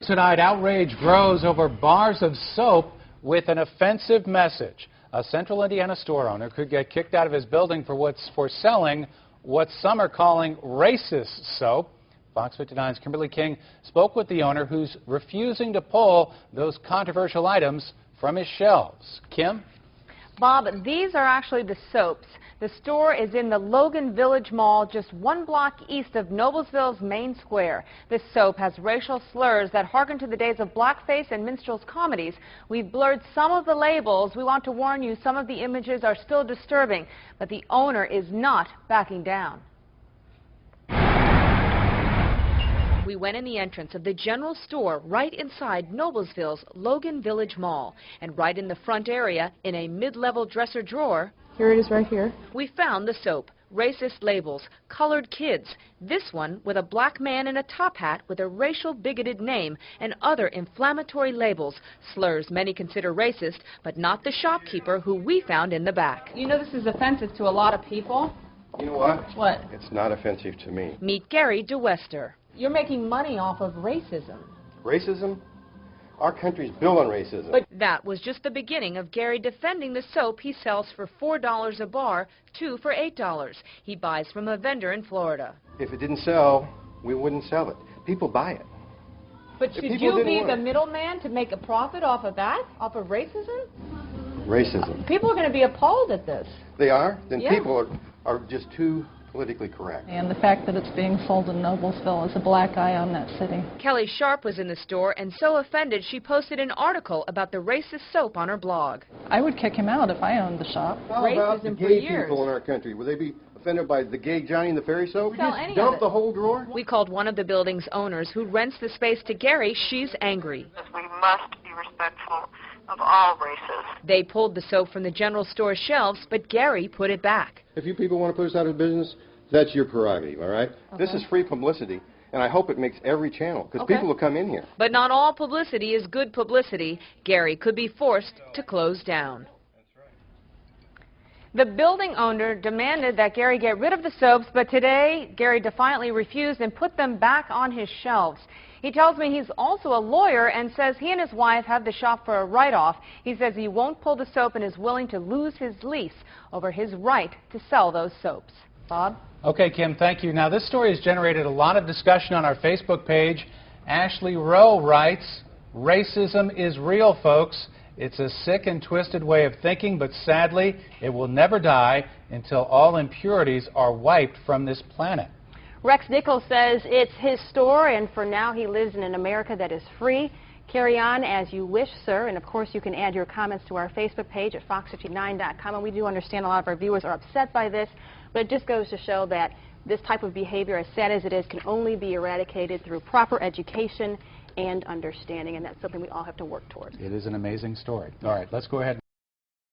Tonight, outrage grows over bars of soap with an offensive message. A Central Indiana store owner could get kicked out of his building for selling what some are calling racist soap. Fox 59's Kimberly King spoke with the owner, who's refusing to pull those controversial items from his shelves. Kim? Bob, these are actually the soaps. The store is in the Logan Village Mall, just 1 block east of Noblesville's main square. This soap has racial slurs that harken to the days of blackface and minstrels comedies. We've blurred some of the labels. We want to warn you, some of the images are still disturbing, but the owner is not backing down. We went in the entrance of the general store right inside Noblesville's Logan Village Mall. And right in the front area, in a mid-level dresser drawer, here it is right here, we found the soap. Racist labels, Kolored Kids, this one with a black man in a top hat with a racial bigoted name, and other inflammatory labels, slurs many consider racist, but not the shopkeeper who we found in the back. You know this is offensive to a lot of people. You know what? What? It's not offensive to me. Meet Gary Dewester. You're making money off of racism. Racism? Our country's built on racism. But that was just the beginning of Gary defending the soap he sells for $4 a bar, 2 for $8. He buys from a vendor in Florida. If it didn't sell, we wouldn't sell it. People buy it. But should you be the middleman to make a profit off of that? Off of racism? Racism. People are going to be appalled at this. They are? Then yeah. People are just too politically correct. And the fact that it's being sold in Noblesville is a black eye on that city. Kelly Sharp was in the store and so offended she posted an article about the racist soap on her blog. I would kick him out if I owned the shop. How about the gay people in our country? Would they be offended by the gay Johnny and the fairy soap? Just dump the whole drawer? We called one of the building's owners who rents the space to Gary. She's angry. We must be respectful of all races. They pulled the soap from the general store shelves, but Gary put it back. If you people want to put us out of business, that's your prerogative, all right? Okay. This is free publicity, and I hope it makes every channel, because people will come in here. But not all publicity is good publicity. Gary could be forced to close down. The building owner demanded that Gary get rid of the soaps, but today Gary defiantly refused and put them back on his shelves. He tells me he's also a lawyer and says he and his wife have the shop for a write-off. He says he won't pull the soap and is willing to lose his lease over his right to sell those soaps. Bob? Okay, Kim, thank you. Now, this story has generated a lot of discussion on our Facebook page. Ashley Rowe writes, "Racism is real, folks. It's a sick and twisted way of thinking, but sadly, it will never die until all impurities are wiped from this planet." Rex Nichols says it's his store, and for now he lives in an America that is free. Carry on as you wish, sir. And of course, you can add your comments to our Facebook page at fox59.com. And we do understand a lot of our viewers are upset by this, but it just goes to show that this type of behavior, as sad as it is, can only be eradicated through proper education and understanding. And that's something we all have to work towards. It is an amazing story. All right, let's go ahead.